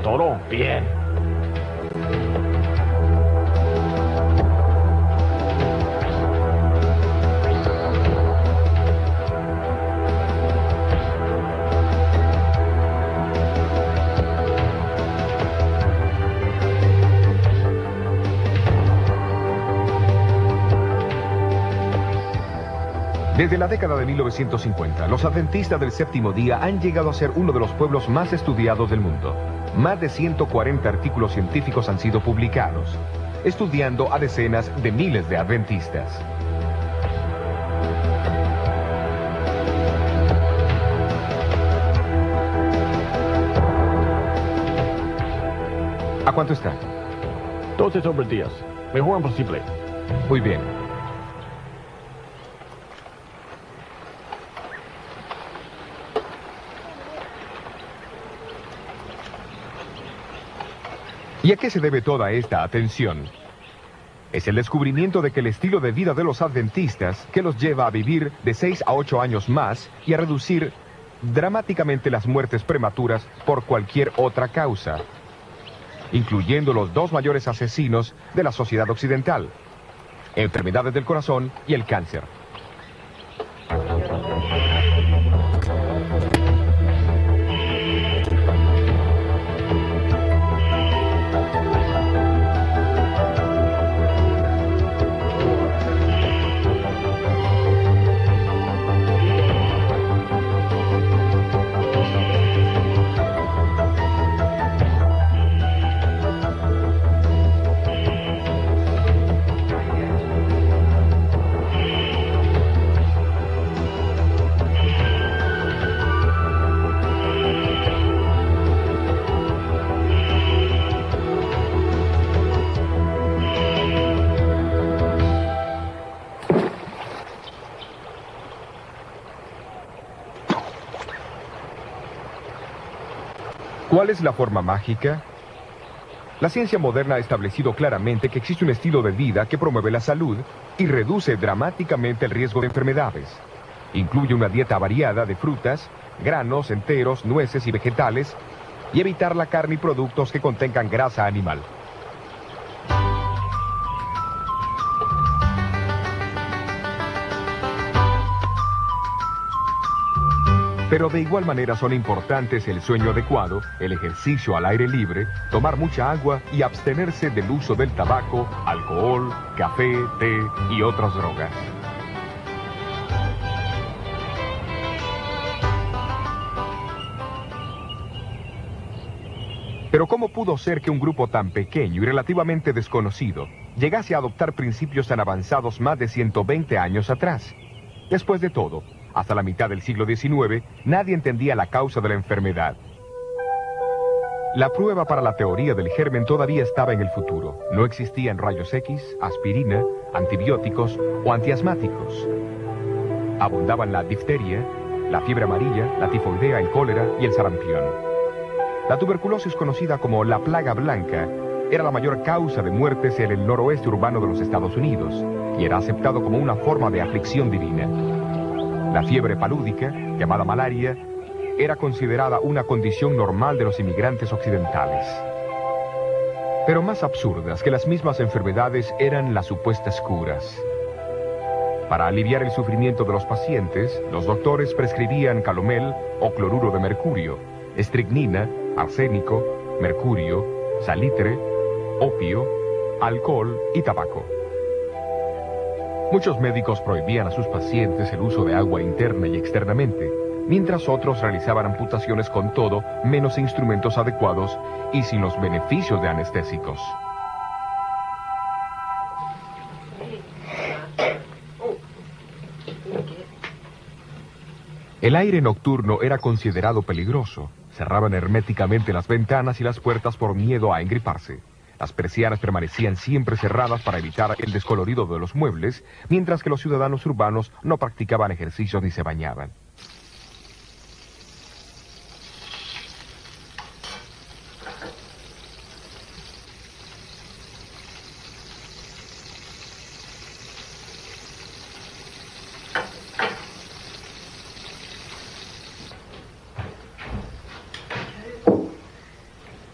todo? Bien. Desde la década de 1950, los adventistas del séptimo día han llegado a ser uno de los pueblos más estudiados del mundo. Más de 140 artículos científicos han sido publicados, estudiando a decenas de miles de adventistas. ¿A cuánto está? 12 sobre 10. Mejor imposible. Muy bien. ¿Y a qué se debe toda esta atención? Es el descubrimiento de que el estilo de vida de los adventistas que los lleva a vivir de 6 a 8 años más y a reducir dramáticamente las muertes prematuras por cualquier otra causa, incluyendo los dos mayores asesinos de la sociedad occidental: enfermedades del corazón y el cáncer. ¿Cuál es la forma mágica? La ciencia moderna ha establecido claramente que existe un estilo de vida que promueve la salud y reduce dramáticamente el riesgo de enfermedades. Incluye una dieta variada de frutas, granos, enteros, nueces y vegetales, y evitar la carne y productos que contengan grasa animal. Pero de igual manera son importantes el sueño adecuado, el ejercicio al aire libre, tomar mucha agua y abstenerse del uso del tabaco, alcohol, café, té y otras drogas. Pero ¿cómo pudo ser que un grupo tan pequeño y relativamente desconocido llegase a adoptar principios tan avanzados más de 120 años atrás? Después de todo, hasta la mitad del siglo XIX, nadie entendía la causa de la enfermedad. La prueba para la teoría del germen todavía estaba en el futuro. No existían rayos X, aspirina, antibióticos o antiasmáticos. Abundaban la difteria, la fiebre amarilla, la tifoidea, el cólera y el sarampión. La tuberculosis, conocida como la plaga blanca, era la mayor causa de muertes en el noroeste urbano de los Estados Unidos y era aceptado como una forma de aflicción divina. La fiebre palúdica, llamada malaria, era considerada una condición normal de los inmigrantes occidentales. Pero más absurdas que las mismas enfermedades eran las supuestas curas. Para aliviar el sufrimiento de los pacientes, los doctores prescribían calomel o cloruro de mercurio, estricnina, arsénico, mercurio, salitre, opio, alcohol y tabaco. Muchos médicos prohibían a sus pacientes el uso de agua interna y externamente, mientras otros realizaban amputaciones con todo menos instrumentos adecuados y sin los beneficios de anestésicos. El aire nocturno era considerado peligroso. Cerraban herméticamente las ventanas y las puertas por miedo a engriparse. Las persianas permanecían siempre cerradas para evitar el descolorido de los muebles, mientras que los ciudadanos urbanos no practicaban ejercicios ni se bañaban.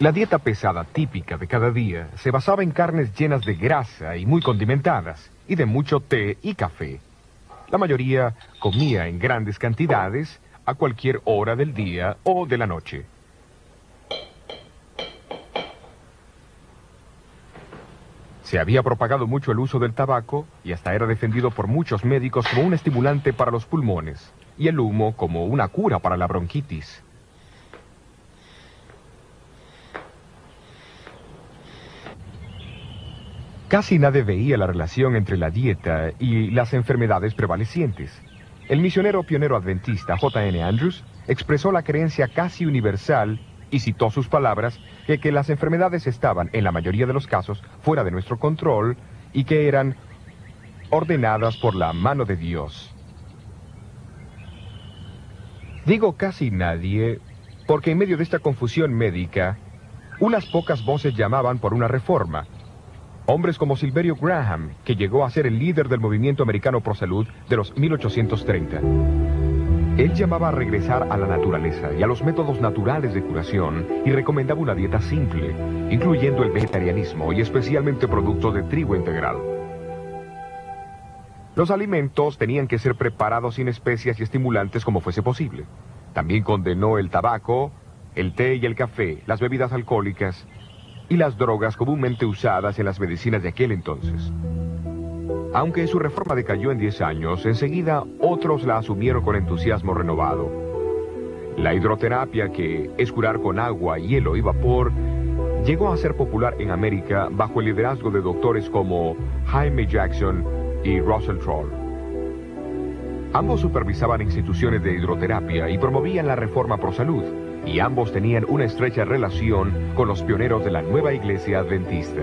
La dieta pesada típica de cada día se basaba en carnes llenas de grasa y muy condimentadas, y de mucho té y café. La mayoría comía en grandes cantidades a cualquier hora del día o de la noche. Se había propagado mucho el uso del tabaco y hasta era defendido por muchos médicos como un estimulante para los pulmones, y el humo como una cura para la bronquitis. Casi nadie veía la relación entre la dieta y las enfermedades prevalecientes. El misionero pionero adventista J.N. Andrews expresó la creencia casi universal y citó sus palabras que las enfermedades estaban, en la mayoría de los casos, fuera de nuestro control y que eran ordenadas por la mano de Dios. Digo casi nadie porque en medio de esta confusión médica, unas pocas voces llamaban por una reforma. Hombres como Silverio Graham, que llegó a ser el líder del movimiento americano pro salud de los 1830. Él llamaba a regresar a la naturaleza y a los métodos naturales de curación y recomendaba una dieta simple, incluyendo el vegetarianismo y especialmente productos de trigo integral. Los alimentos tenían que ser preparados sin especias y estimulantes como fuese posible. También condenó el tabaco, el té y el café, las bebidas alcohólicas y las drogas comúnmente usadas en las medicinas de aquel entonces. Aunque su reforma decayó en 10 años, enseguida otros la asumieron con entusiasmo renovado. La hidroterapia, que es curar con agua, hielo y vapor, llegó a ser popular en América bajo el liderazgo de doctores como Jaime Jackson y Russell Troll. Ambos supervisaban instituciones de hidroterapia y promovían la reforma pro salud, y ambos tenían una estrecha relación con los pioneros de la nueva iglesia adventista.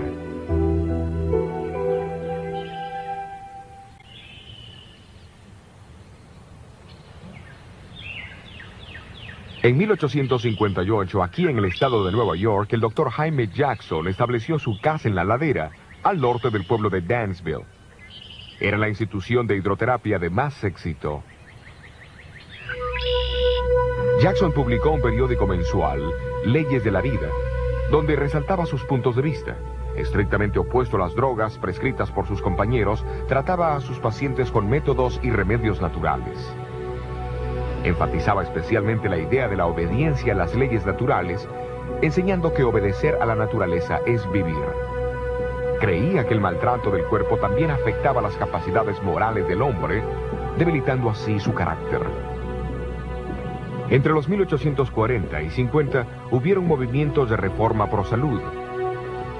En 1858, aquí en el estado de Nueva York, el doctor Jaime Jackson estableció su casa en la ladera, al norte del pueblo de Dansville. Era la institución de hidroterapia de más éxito. Jackson publicó un periódico mensual, Leyes de la Vida, donde resaltaba sus puntos de vista. Estrictamente opuesto a las drogas prescritas por sus compañeros, trataba a sus pacientes con métodos y remedios naturales. Enfatizaba especialmente la idea de la obediencia a las leyes naturales, enseñando que obedecer a la naturaleza es vivir. Creía que el maltrato del cuerpo también afectaba las capacidades morales del hombre, debilitando así su carácter. Entre los 1840 y 50 hubieron movimientos de reforma pro salud,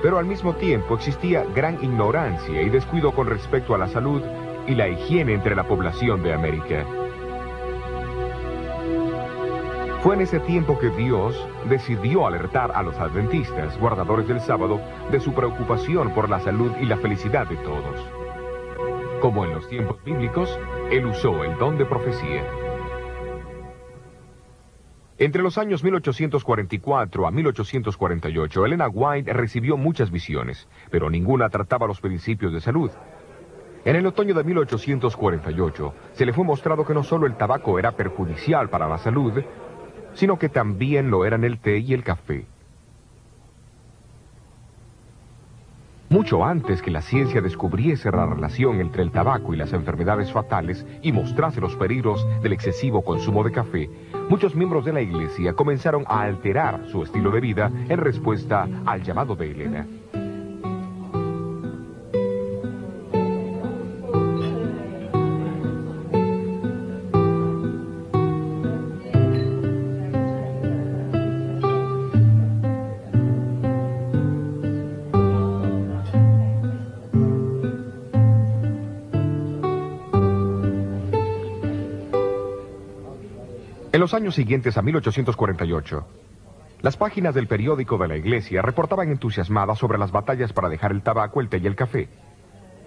pero al mismo tiempo existía gran ignorancia y descuido con respecto a la salud y la higiene entre la población de América. Fue en ese tiempo que Dios decidió alertar a los adventistas, guardadores del sábado, de su preocupación por la salud y la felicidad de todos. Como en los tiempos bíblicos, Él usó el don de profecía. Entre los años 1844 a 1848, Elena White recibió muchas visiones, pero ninguna trataba los principios de salud. En el otoño de 1848, se le fue mostrado que no solo el tabaco era perjudicial para la salud, sino que también lo eran el té y el café. Mucho antes que la ciencia descubriese la relación entre el tabaco y las enfermedades fatales y mostrase los peligros del excesivo consumo de café, muchos miembros de la iglesia comenzaron a alterar su estilo de vida en respuesta al llamado de Elena. En los años siguientes a 1848, las páginas del periódico de la iglesia reportaban entusiasmadas sobre las batallas para dejar el tabaco, el té y el café.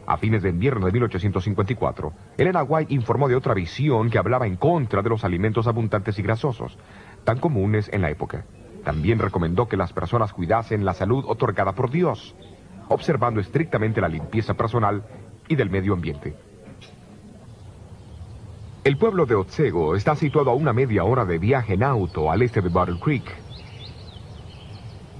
A fines de invierno de 1854, Elena White informó de otra visión que hablaba en contra de los alimentos abundantes y grasosos, tan comunes en la época. También recomendó que las personas cuidasen la salud otorgada por Dios, observando estrictamente la limpieza personal y del medio ambiente. El pueblo de Otsego está situado a una media hora de viaje en auto al este de Battle Creek.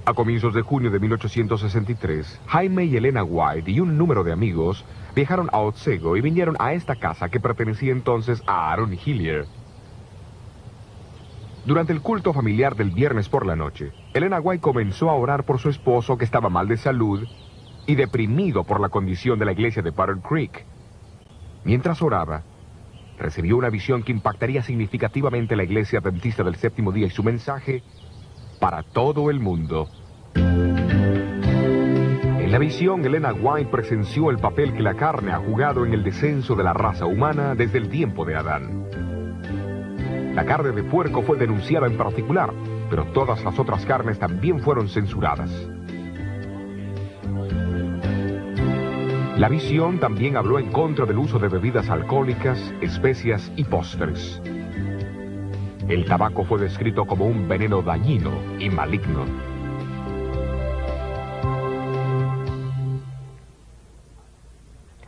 A comienzos de junio de 1863, Jaime y Elena White y un número de amigos viajaron a Otsego y vinieron a esta casa que pertenecía entonces a Aaron Hillier. Durante el culto familiar del viernes por la noche, Elena White comenzó a orar por su esposo que estaba mal de salud y deprimido por la condición de la iglesia de Battle Creek. Mientras oraba, recibió una visión que impactaría significativamente la iglesia adventista del séptimo día y su mensaje para todo el mundo. En la visión, Elena White presenció el papel que la carne ha jugado en el descenso de la raza humana desde el tiempo de Adán. La carne de puerco fue denunciada en particular, pero todas las otras carnes también fueron censuradas. La visión también habló en contra del uso de bebidas alcohólicas, especias y postres. El tabaco fue descrito como un veneno dañino y maligno.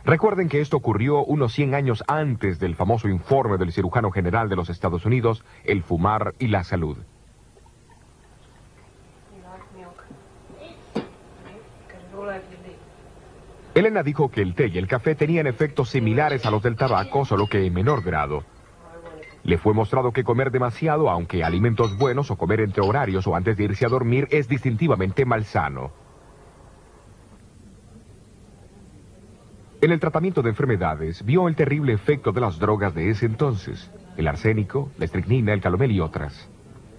Recuerden que esto ocurrió unos 100 años antes del famoso informe del cirujano general de los Estados Unidos, El fumar y la salud. Elena dijo que el té y el café tenían efectos similares a los del tabaco, solo que en menor grado. Le fue mostrado que comer demasiado, aunque alimentos buenos, o comer entre horarios o antes de irse a dormir, es distintivamente malsano. En el tratamiento de enfermedades, vio el terrible efecto de las drogas de ese entonces, el arsénico, la estricnina, el calomel y otras.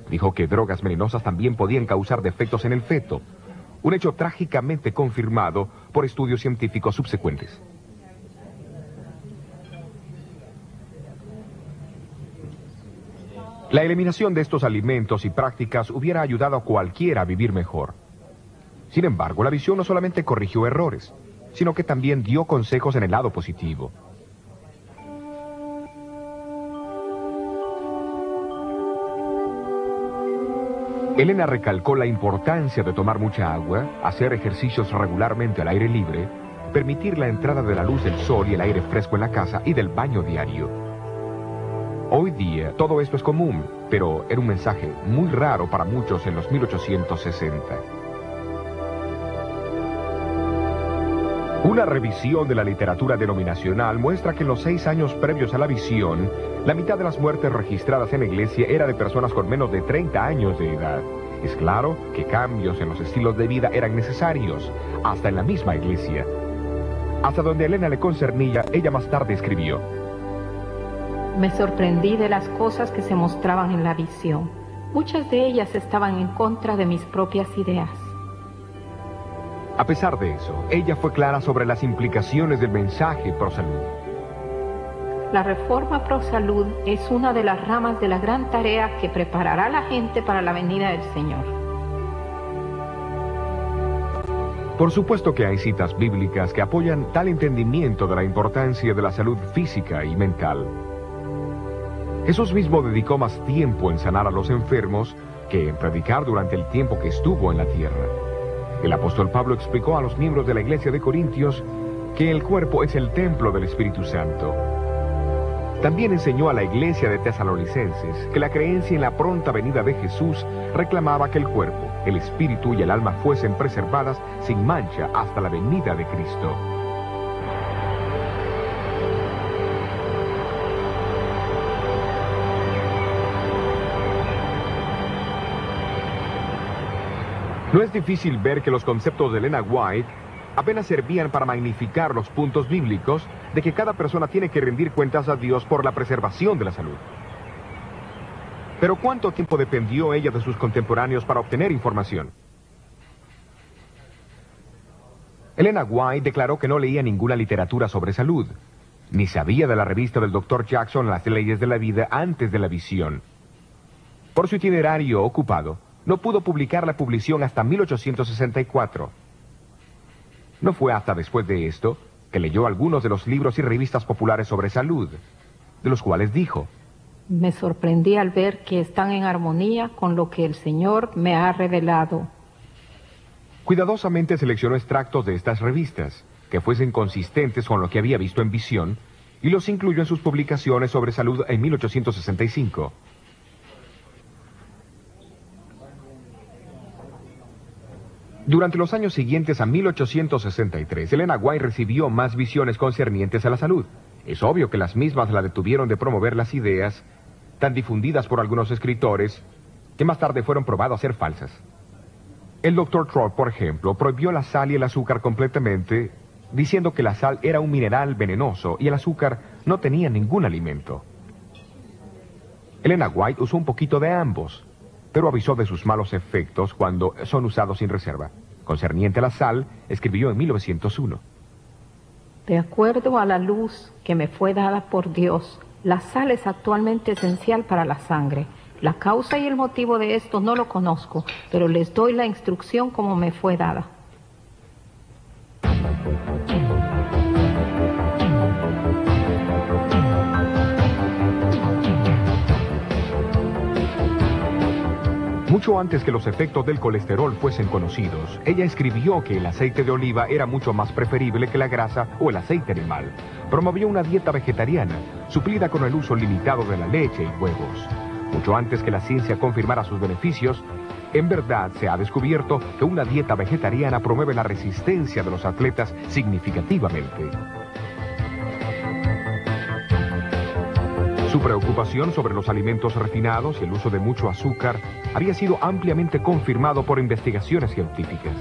Dijo que drogas venenosas también podían causar defectos en el feto, un hecho trágicamente confirmado por estudios científicos subsecuentes. La eliminación de estos alimentos y prácticas hubiera ayudado a cualquiera a vivir mejor. Sin embargo, la visión no solamente corrigió errores, sino que también dio consejos en el lado positivo. Elena recalcó la importancia de tomar mucha agua, hacer ejercicios regularmente al aire libre, permitir la entrada de la luz del sol y el aire fresco en la casa y del baño diario. Hoy día todo esto es común, pero era un mensaje muy raro para muchos en los 1860. Una revisión de la literatura denominacional muestra que en los 6 años previos a la visión, la mitad de las muertes registradas en la iglesia era de personas con menos de 30 años de edad. Es claro que cambios en los estilos de vida eran necesarios, hasta en la misma iglesia. Hasta donde a Elena le concernía, ella más tarde escribió: Me sorprendí de las cosas que se mostraban en la visión. Muchas de ellas estaban en contra de mis propias ideas. A pesar de eso, ella fue clara sobre las implicaciones del mensaje pro salud. La reforma pro salud es una de las ramas de la gran tarea que preparará a la gente para la venida del Señor. Por supuesto que hay citas bíblicas que apoyan tal entendimiento de la importancia de la salud física y mental. Jesús mismo dedicó más tiempo en sanar a los enfermos que en predicar durante el tiempo que estuvo en la tierra. El apóstol Pablo explicó a los miembros de la iglesia de Corintios que el cuerpo es el templo del Espíritu Santo. También enseñó a la iglesia de Tesalonicenses que la creencia en la pronta venida de Jesús reclamaba que el cuerpo, el espíritu y el alma fuesen preservadas sin mancha hasta la venida de Cristo. No es difícil ver que los conceptos de Elena White apenas servían para magnificar los puntos bíblicos de que cada persona tiene que rendir cuentas a Dios por la preservación de la salud. Pero ¿cuánto tiempo dependió ella de sus contemporáneos para obtener información? Elena White declaró que no leía ninguna literatura sobre salud, ni sabía de la revista del Dr. Jackson Las leyes de la vida antes de la visión. Por su itinerario ocupado, no pudo publicar la publicación hasta 1864. No fue hasta después de esto que leyó algunos de los libros y revistas populares sobre salud, de los cuales dijo: Me sorprendí al ver que están en armonía con lo que el Señor me ha revelado. Cuidadosamente seleccionó extractos de estas revistas, que fuesen consistentes con lo que había visto en visión, y los incluyó en sus publicaciones sobre salud en 1865. Durante los años siguientes a 1863, Elena White recibió más visiones concernientes a la salud. Es obvio que las mismas la detuvieron de promover las ideas tan difundidas por algunos escritores que más tarde fueron probadas a ser falsas. El Dr. Trout, por ejemplo, prohibió la sal y el azúcar completamente, diciendo que la sal era un mineral venenoso y el azúcar no tenía ningún alimento. Elena White usó un poquito de ambos, pero avisó de sus malos efectos cuando son usados sin reserva. Concerniente a la sal, escribió en 1901. De acuerdo a la luz que me fue dada por Dios, la sal es actualmente esencial para la sangre. La causa y el motivo de esto no lo conozco, pero les doy la instrucción como me fue dada. Mucho antes que los efectos del colesterol fuesen conocidos, ella escribió que el aceite de oliva era mucho más preferible que la grasa o el aceite animal. Promovió una dieta vegetariana, suplida con el uso limitado de la leche y huevos. Mucho antes que la ciencia confirmara sus beneficios, en verdad se ha descubierto que una dieta vegetariana promueve la resistencia de los atletas significativamente. Su preocupación sobre los alimentos refinados y el uso de mucho azúcar había sido ampliamente confirmado por investigaciones científicas.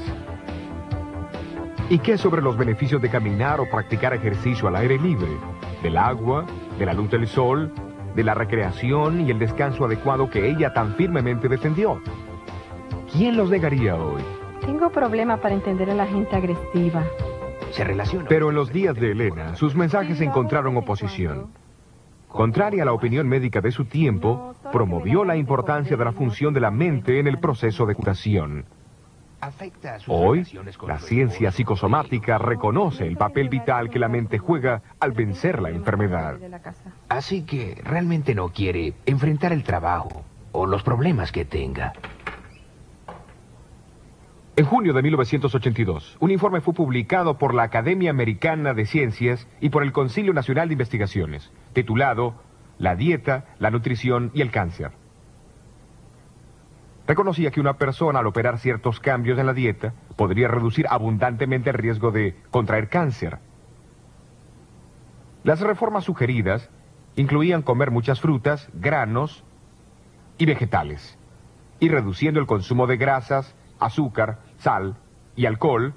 ¿Y qué sobre los beneficios de caminar o practicar ejercicio al aire libre? Del agua, de la luz del sol, de la recreación y el descanso adecuado que ella tan firmemente defendió. ¿Quién los negaría hoy? Tengo problema para entender a la gente agresiva. Se relaciona. Pero en los días de Elena, sus mensajes encontraron oposición. Contraria a la opinión médica de su tiempo, promovió la importancia de la función de la mente en el proceso de curación. Hoy, la ciencia psicosomática reconoce el papel vital que la mente juega al vencer la enfermedad. Así que realmente no quiere enfrentar el trabajo o los problemas que tenga. En junio de 1982, un informe fue publicado por la Academia Americana de Ciencias y por el Concilio Nacional de Investigaciones, titulado La dieta, la nutrición y el cáncer. Reconocía que una persona al operar ciertos cambios en la dieta podría reducir abundantemente el riesgo de contraer cáncer. Las reformas sugeridas incluían comer muchas frutas, granos y vegetales, y reduciendo el consumo de grasas, azúcar, sal y alcohol,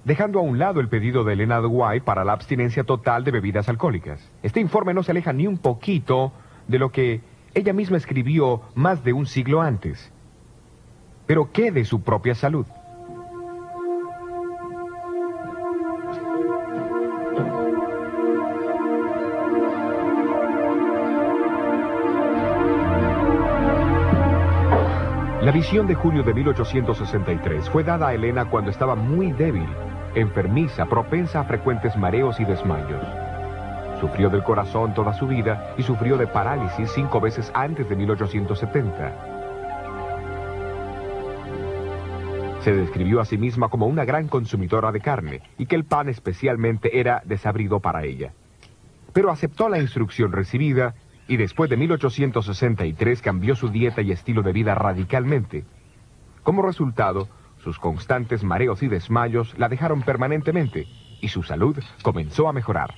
dejando a un lado el pedido de Elena White para la abstinencia total de bebidas alcohólicas. Este informe no se aleja ni un poquito de lo que ella misma escribió más de un siglo antes. Pero ¿qué de su propia salud? La visión de julio de 1863 fue dada a Elena cuando estaba muy débil, enfermiza, propensa a frecuentes mareos y desmayos. Sufrió del corazón toda su vida y sufrió de parálisis 5 veces antes de 1870. Se describió a sí misma como una gran consumidora de carne y que el pan especialmente era desabrido para ella. Pero aceptó la instrucción recibida y después de 1863 cambió su dieta y estilo de vida radicalmente. Como resultado, sus constantes mareos y desmayos la dejaron permanentemente y su salud comenzó a mejorar.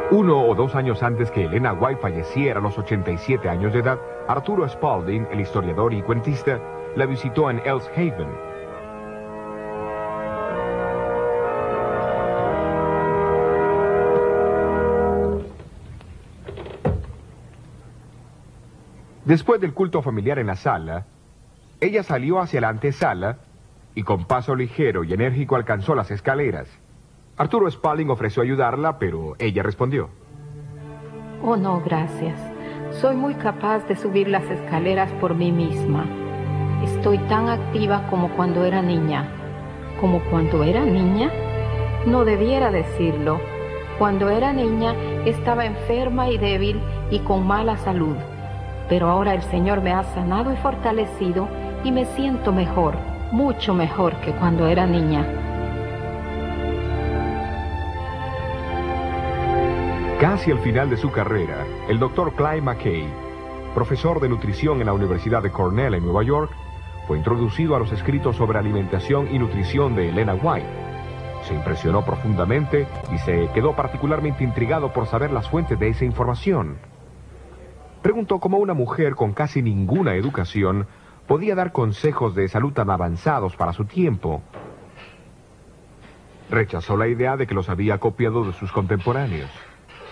Uno o 2 años antes que Elena White falleciera a los 87 años de edad, Arturo Spalding, el historiador y cuentista, la visitó en Ellis Haven. Después del culto familiar en la sala, ella salió hacia la antesala y con paso ligero y enérgico alcanzó las escaleras. Arturo Spalding ofreció ayudarla, pero ella respondió: Oh, no, gracias. Soy muy capaz de subir las escaleras por mí misma. Estoy tan activa como cuando era niña. ¿Como cuando era niña? No debiera decirlo. Cuando era niña estaba enferma y débil y con mala salud. Pero ahora el Señor me ha sanado y fortalecido y me siento mejor, mucho mejor que cuando era niña. Casi al final de su carrera, el Dr. Clyde McKay, profesor de nutrición en la Universidad de Cornell en Nueva York, fue introducido a los escritos sobre alimentación y nutrición de Elena White. Se impresionó profundamente y se quedó particularmente intrigado por saber las fuentes de esa información. Preguntó cómo una mujer con casi ninguna educación podía dar consejos de salud tan avanzados para su tiempo. Rechazó la idea de que los había copiado de sus contemporáneos.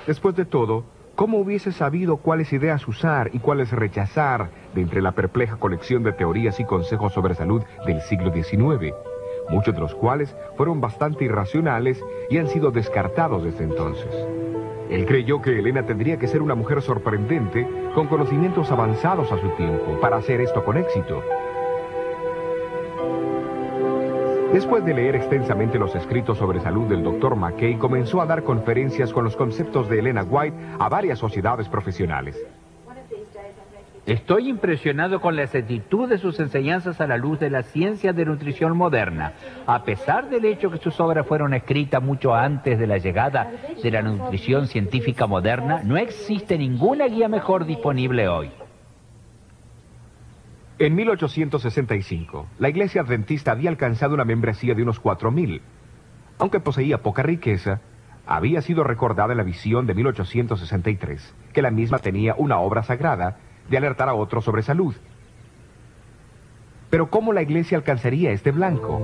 Después de todo, ¿cómo hubiese sabido cuáles ideas usar y cuáles rechazar de entre la perpleja colección de teorías y consejos sobre salud del siglo XIX? Muchos de los cuales fueron bastante irracionales y han sido descartados desde entonces. Él creyó que Elena tendría que ser una mujer sorprendente, con conocimientos avanzados a su tiempo, para hacer esto con éxito. Después de leer extensamente los escritos sobre salud del Dr. McKay, comenzó a dar conferencias con los conceptos de Elena White a varias sociedades profesionales. Estoy impresionado con la exactitud de sus enseñanzas a la luz de la ciencia de nutrición moderna. A pesar del hecho que sus obras fueron escritas mucho antes de la llegada de la nutrición científica moderna, no existe ninguna guía mejor disponible hoy. En 1865, la Iglesia Adventista había alcanzado una membresía de unos 4,000. Aunque poseía poca riqueza, había sido recordada en la visión de 1863, que la misma tenía una obra sagrada de alertar a otros sobre salud. Pero ¿cómo la Iglesia alcanzaría este blanco?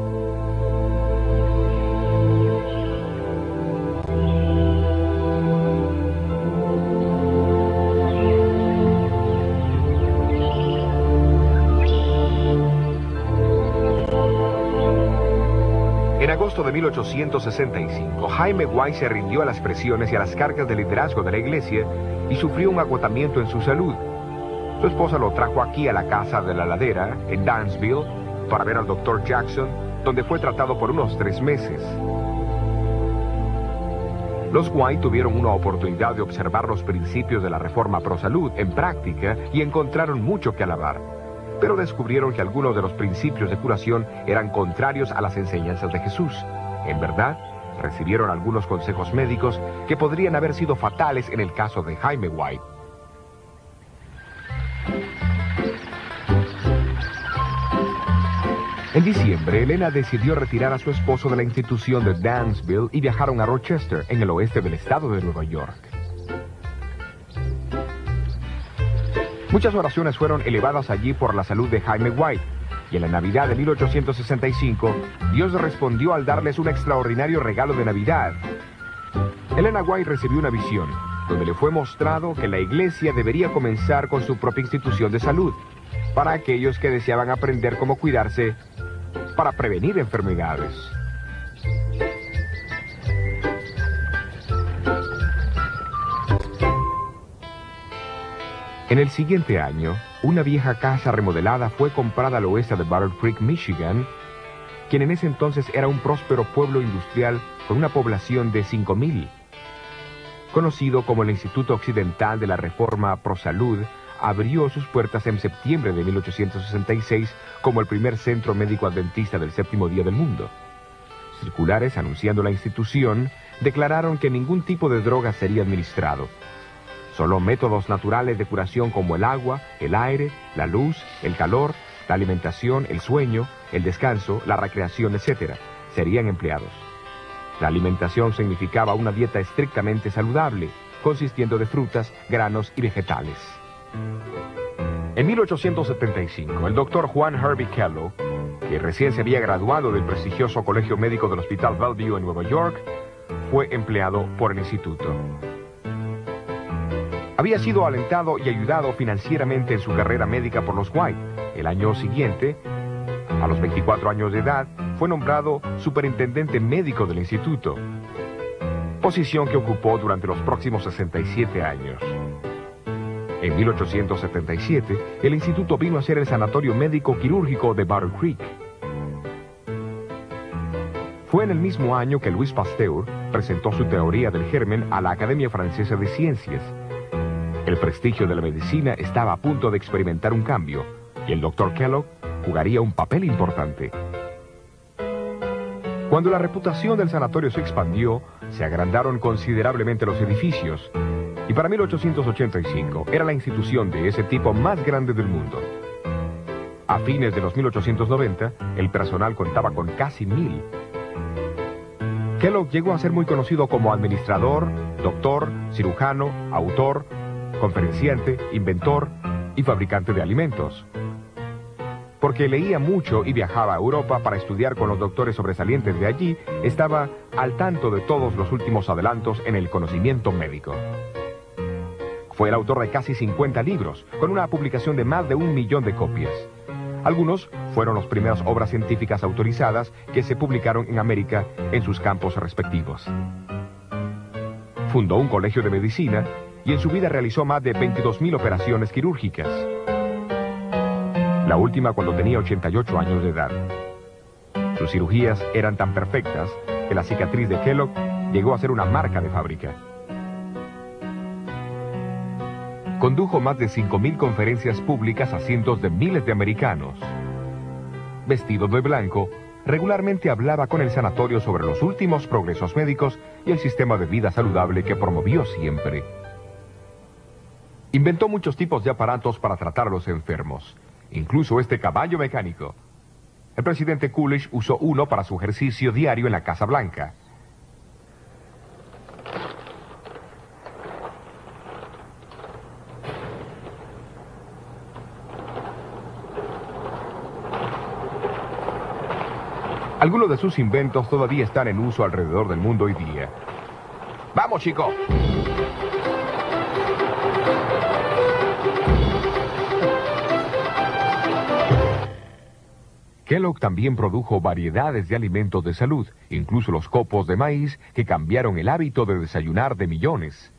En agosto de 1865, Jaime White se rindió a las presiones y a las cargas de liderazgo de la Iglesia y sufrió un agotamiento en su salud. Su esposa lo trajo aquí a la casa de la ladera, en Dansville, para ver al Dr. Jackson, donde fue tratado por unos 3 meses. Los White tuvieron una oportunidad de observar los principios de la reforma pro salud en práctica y encontraron mucho que alabar. Pero descubrieron que algunos de los principios de curación eran contrarios a las enseñanzas de Jesús. En verdad, recibieron algunos consejos médicos que podrían haber sido fatales en el caso de Jaime White. En diciembre, Elena decidió retirar a su esposo de la institución de Dansville y viajaron a Rochester, en el oeste del estado de Nueva York. Muchas oraciones fueron elevadas allí por la salud de Jaime White, y en la Navidad de 1865, Dios respondió al darles un extraordinario regalo de Navidad. Elena White recibió una visión, donde le fue mostrado que la Iglesia debería comenzar con su propia institución de salud, para aquellos que deseaban aprender cómo cuidarse para prevenir enfermedades. En el siguiente año, una vieja casa remodelada fue comprada al oeste de Battle Creek, Michigan, quien en ese entonces era un próspero pueblo industrial con una población de 5,000. Conocido como el Instituto Occidental de la Reforma Pro Salud, abrió sus puertas en septiembre de 1866 como el primer centro médico adventista del séptimo día del mundo. Circulares anunciando la institución declararon que ningún tipo de droga sería administrado. Solo métodos naturales de curación como el agua, el aire, la luz, el calor, la alimentación, el sueño, el descanso, la recreación, etc., serían empleados. La alimentación significaba una dieta estrictamente saludable, consistiendo de frutas, granos y vegetales. En 1875, el doctor Juan Hervey Kellogg, que recién se había graduado del prestigioso Colegio Médico del Hospital Bellevue en Nueva York, fue empleado por el instituto. Había sido alentado y ayudado financieramente en su carrera médica por los White. El año siguiente, a los 24 años de edad, fue nombrado superintendente médico del instituto, posición que ocupó durante los próximos 67 años. En 1877, el instituto vino a ser el sanatorio médico quirúrgico de Battle Creek. Fue en el mismo año que Louis Pasteur presentó su teoría del germen a la Academia Francesa de Ciencias. El prestigio de la medicina estaba a punto de experimentar un cambio, y el Dr. Kellogg jugaría un papel importante. Cuando la reputación del sanatorio se expandió, se agrandaron considerablemente los edificios, y para 1885 era la institución de ese tipo más grande del mundo. A fines de los 1890, el personal contaba con casi 1000. Kellogg llegó a ser muy conocido como administrador, doctor, cirujano, autor, conferenciante, inventor y fabricante de alimentos. Porque leía mucho y viajaba a Europa para estudiar con los doctores sobresalientes de allí, estaba al tanto de todos los últimos adelantos en el conocimiento médico. Fue el autor de casi 50 libros, con una publicación de más de 1 millón de copias. Algunos fueron las primeras obras científicas autorizadas que se publicaron en América en sus campos respectivos. Fundó un colegio de medicina y en su vida realizó más de 22.000 operaciones quirúrgicas. La última cuando tenía 88 años de edad. Sus cirugías eran tan perfectas que la cicatriz de Kellogg llegó a ser una marca de fábrica. Condujo más de 5.000 conferencias públicas a cientos de miles de americanos. Vestido de blanco, regularmente hablaba con el sanatorio sobre los últimos progresos médicos y el sistema de vida saludable que promovió siempre. Inventó muchos tipos de aparatos para tratar a los enfermos, incluso este caballo mecánico. El presidente Coolidge usó uno para su ejercicio diario en la Casa Blanca. Algunos de sus inventos todavía están en uso alrededor del mundo hoy día. ¡Vamos, chico! Kellogg también produjo variedades de alimentos de salud, incluso los copos de maíz que cambiaron el hábito de desayunar de millones.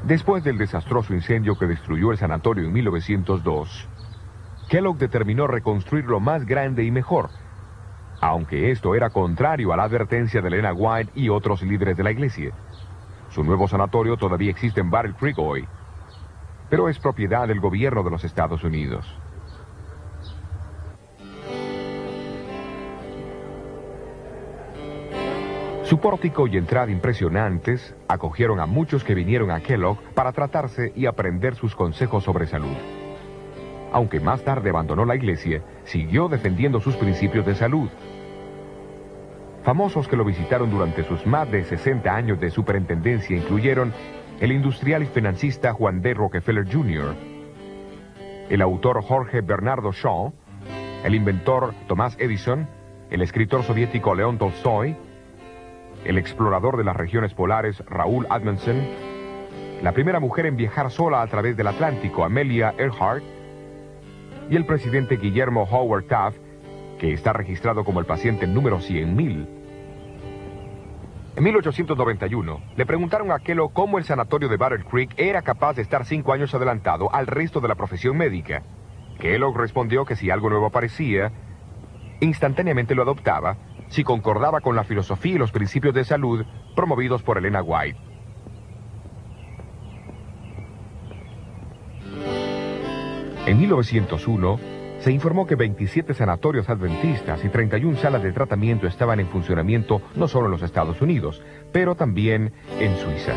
Después del desastroso incendio que destruyó el sanatorio en 1902, Kellogg determinó reconstruirlo más grande y mejor, aunque esto era contrario a la advertencia de Elena White y otros líderes de la iglesia. Su nuevo sanatorio todavía existe en Battle Creek hoy, pero es propiedad del gobierno de los Estados Unidos. Su pórtico y entrada impresionantes acogieron a muchos que vinieron a Kellogg para tratarse y aprender sus consejos sobre salud. Aunque más tarde abandonó la iglesia, siguió defendiendo sus principios de salud. Famosos que lo visitaron durante sus más de 60 años de superintendencia incluyeron el industrial y financista Juan D. Rockefeller Jr., el autor Jorge Bernardo Shaw, el inventor Thomas Edison, el escritor soviético León Tolstoy, el explorador de las regiones polares Raúl Amundsen, la primera mujer en viajar sola a través del Atlántico, Amelia Earhart, y el presidente Guillermo Howard Taft, que está registrado como el paciente número 100.000. En 1891, le preguntaron a Kellogg cómo el sanatorio de Battle Creek era capaz de estar 5 años adelantado al resto de la profesión médica. Kellogg respondió que si algo nuevo aparecía, instantáneamente lo adoptaba, si concordaba con la filosofía y los principios de salud promovidos por Elena White. En 1901, se informó que 27 sanatorios adventistas y 31 salas de tratamiento estaban en funcionamiento no solo en los Estados Unidos, pero también en Suiza,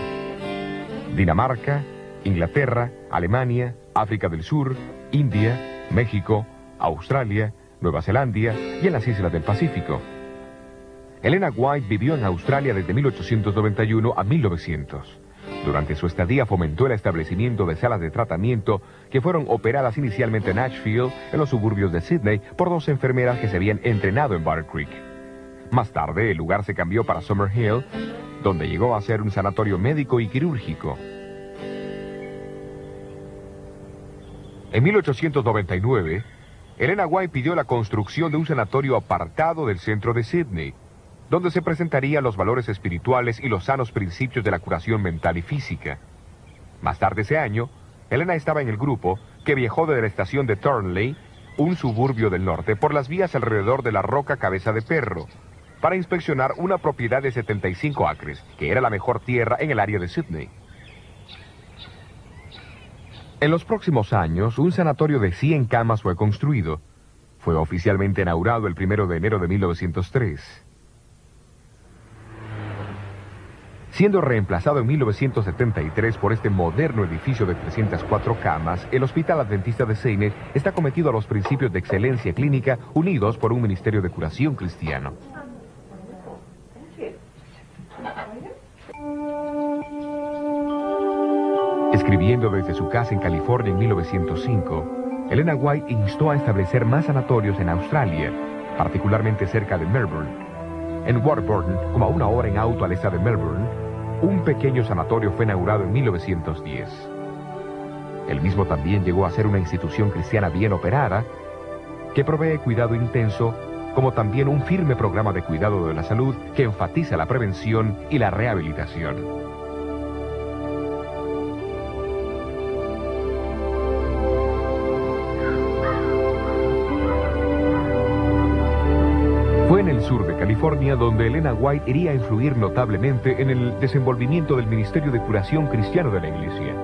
Dinamarca, Inglaterra, Alemania, África del Sur, India, México, Australia, Nueva Zelanda y en las islas del Pacífico. Elena White vivió en Australia desde 1891 a 1900. Durante su estadía fomentó el establecimiento de salas de tratamiento que fueron operadas inicialmente en Ashfield, en los suburbios de Sydney, por 2 enfermeras que se habían entrenado en Battle Creek. Más tarde, el lugar se cambió para Summerhill, donde llegó a ser un sanatorio médico y quirúrgico. En 1899, Elena White pidió la construcción de un sanatorio apartado del centro de Sydney, donde se presentarían los valores espirituales y los sanos principios de la curación mental y física. Más tarde ese año, Elena estaba en el grupo que viajó desde la estación de Thornley, un suburbio del norte, por las vías alrededor de la Roca Cabeza de Perro, para inspeccionar una propiedad de 75 acres, que era la mejor tierra en el área de Sydney. En los próximos años, un sanatorio de 100 camas fue construido. Fue oficialmente inaugurado el 1 de enero de 1903. Siendo reemplazado en 1973 por este moderno edificio de 304 camas, el Hospital Adventista de Seine está cometido a los principios de excelencia clínica unidos por un ministerio de curación cristiano. Escribiendo desde su casa en California en 1905, Elena White instó a establecer más sanatorios en Australia, particularmente cerca de Melbourne. En Warburton, como a 1 hora en auto al este de Melbourne, un pequeño sanatorio fue inaugurado en 1910. El mismo también llegó a ser una institución cristiana bien operada, que provee cuidado intenso, como también un firme programa de cuidado de la salud que enfatiza la prevención y la rehabilitación. Fue en el sur de California donde Elena White iría a influir notablemente en el desenvolvimiento del Ministerio de Curación Cristiano de la Iglesia.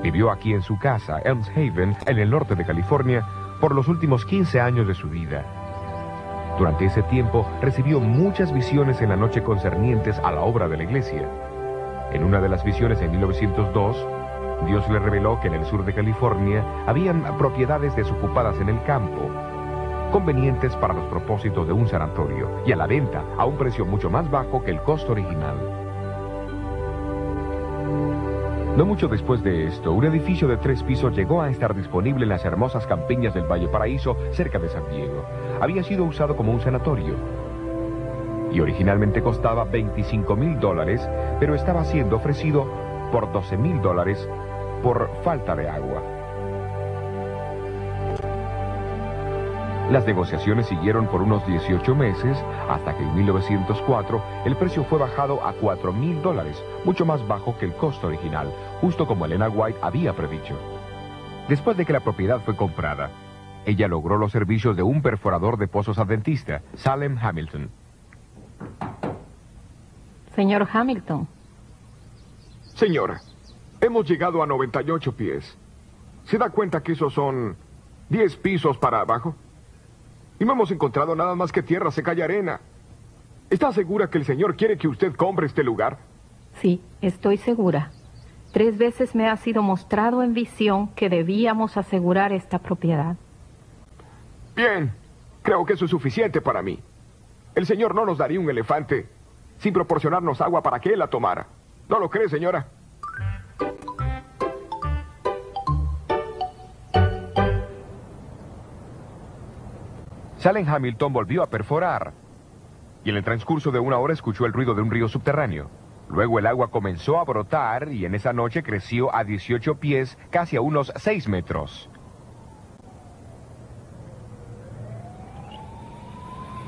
Vivió aquí en su casa, Elms Haven, en el norte de California, por los últimos 15 años de su vida. Durante ese tiempo recibió muchas visiones en la noche concernientes a la obra de la iglesia. En una de las visiones en 1902, Dios le reveló que en el sur de California habían propiedades desocupadas en el campo, convenientes para los propósitos de un sanatorio, y a la venta a un precio mucho más bajo que el costo original. No mucho después de esto, un edificio de 3 pisos llegó a estar disponible en las hermosas campiñas del Valle Paraíso, cerca de San Diego. Había sido usado como un sanatorio, y originalmente costaba $25,000, pero estaba siendo ofrecido por $12,000 por falta de agua. Las negociaciones siguieron por unos 18 meses, hasta que en 1904 el precio fue bajado a $4,000, mucho más bajo que el costo original, justo como Elena White había predicho. Después de que la propiedad fue comprada, ella logró los servicios de un perforador de pozos adventista, Salem Hamilton. Señor Hamilton. Señora, hemos llegado a 98 pies. ¿Se da cuenta que esos son 10 pisos para abajo? Y no hemos encontrado nada más que tierra seca y arena. ¿Está segura que el Señor quiere que usted compre este lugar? Sí, estoy segura. 3 veces me ha sido mostrado en visión que debíamos asegurar esta propiedad. Bien, creo que eso es suficiente para mí. El Señor no nos daría un elefante sin proporcionarnos agua para que Él la tomara. ¿No lo cree, señora? Salem Hamilton volvió a perforar, y en el transcurso de 1 hora escuchó el ruido de un río subterráneo. Luego el agua comenzó a brotar y en esa noche creció a 18 pies, casi a unos 6 metros.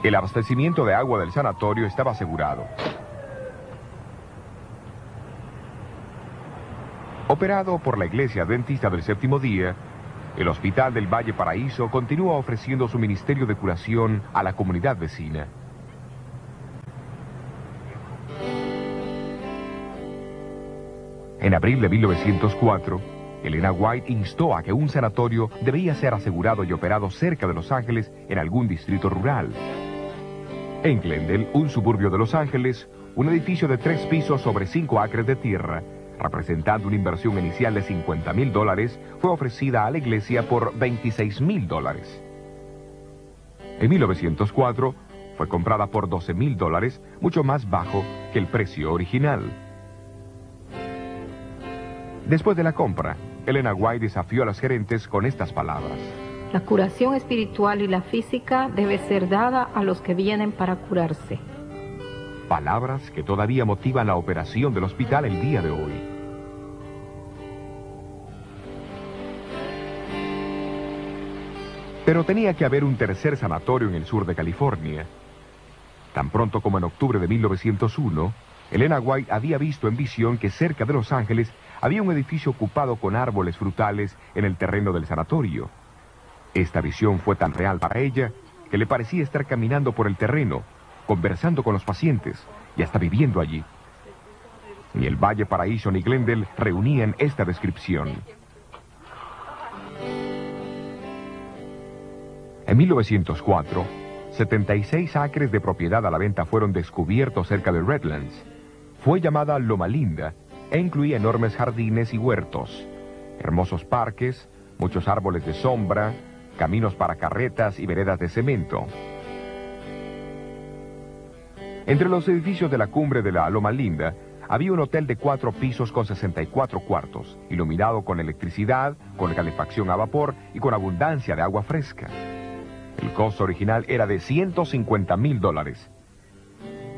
El abastecimiento de agua del sanatorio estaba asegurado. Operado por la Iglesia Adventista del Séptimo Día, el Hospital del Valle Paraíso continúa ofreciendo su ministerio de curación a la comunidad vecina. En abril de 1904, Elena White instó a que un sanatorio debía ser asegurado y operado cerca de Los Ángeles, en algún distrito rural. En Glendale, un suburbio de Los Ángeles, un edificio de 3 pisos sobre 5 acres de tierra, representando una inversión inicial de $50,000, fue ofrecida a la iglesia por $26,000. En 1904 fue comprada por $12,000, mucho más bajo que el precio original. Después de la compra, Elena White desafió a los gerentes con estas palabras: La curación espiritual y la física debe ser dada a los que vienen para curarse. Palabras que todavía motivan la operación del hospital el día de hoy. Pero tenía que haber un tercer sanatorio en el sur de California. Tan pronto como en octubre de 1901, Elena White había visto en visión que cerca de Los Ángeles había un edificio ocupado con árboles frutales en el terreno del sanatorio. Esta visión fue tan real para ella que le parecía estar caminando por el terreno, conversando con los pacientes y hasta viviendo allí. Ni el Valle Paraíso ni Glendale reunían esta descripción. En 1904, 76 acres de propiedad a la venta fueron descubiertos cerca de Redlands. Fue llamada Loma Linda e incluía enormes jardines y huertos, hermosos parques, muchos árboles de sombra, caminos para carretas y veredas de cemento. Entre los edificios de la cumbre de la Loma Linda había un hotel de 4 pisos con 64 cuartos, iluminado con electricidad, con calefacción a vapor y con abundancia de agua fresca. El costo original era de $150,000.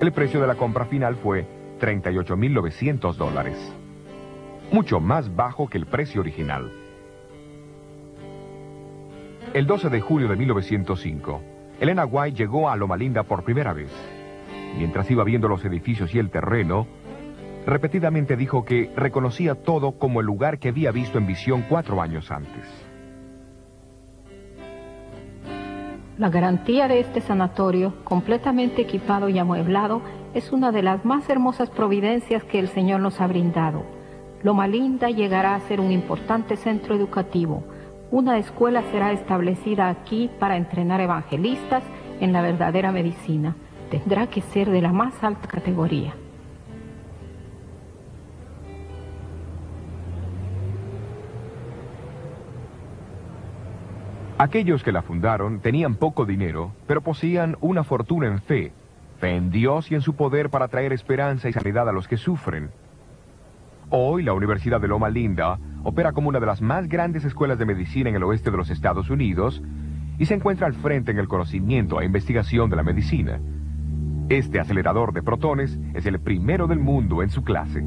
El precio de la compra final fue $38,900, mucho más bajo que el precio original. El 12 de julio de 1905, Elena White llegó a Loma Linda por primera vez. Mientras iba viendo los edificios y el terreno, repetidamente dijo que reconocía todo como el lugar que había visto en visión 4 años antes. La garantía de este sanatorio, completamente equipado y amueblado, es una de las más hermosas providencias que el Señor nos ha brindado. Loma Linda llegará a ser un importante centro educativo. Una escuela será establecida aquí para entrenar evangelistas en la verdadera medicina. Tendrá que ser de la más alta categoría. Aquellos que la fundaron tenían poco dinero, pero poseían una fortuna en fe en Dios y en su poder para traer esperanza y sanidad a los que sufren. Hoy la Universidad de Loma Linda opera como una de las más grandes escuelas de medicina en el oeste de los Estados Unidos y se encuentra al frente en el conocimiento e investigación de la medicina. Este acelerador de protones es el primero del mundo en su clase.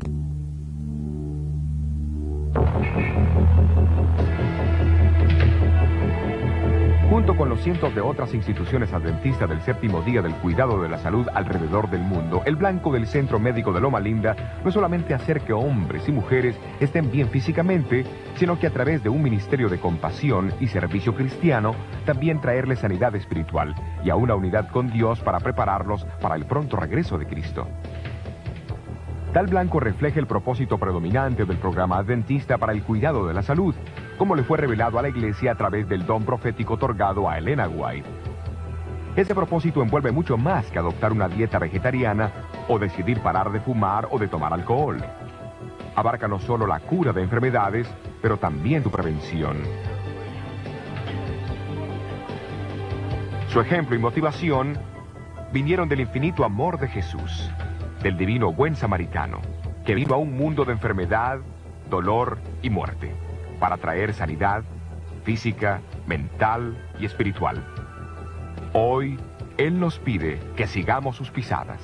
Junto con los cientos de otras instituciones adventistas del séptimo día del cuidado de la salud alrededor del mundo, el blanco del Centro Médico de Loma Linda no es solamente hacer que hombres y mujeres estén bien físicamente, sino que a través de un ministerio de compasión y servicio cristiano, también traerles sanidad espiritual y a una unidad con Dios para prepararlos para el pronto regreso de Cristo. Tal blanco refleja el propósito predominante del programa adventista para el cuidado de la salud, como le fue revelado a la iglesia a través del don profético otorgado a Elena White. Ese propósito envuelve mucho más que adoptar una dieta vegetariana o decidir parar de fumar o de tomar alcohol. Abarca no solo la cura de enfermedades, pero también su prevención. Su ejemplo y motivación vinieron del infinito amor de Jesús, del divino buen samaritano, que vino a un mundo de enfermedad, dolor y muerte, para traer sanidad física, mental y espiritual. Hoy, Él nos pide que sigamos sus pisadas.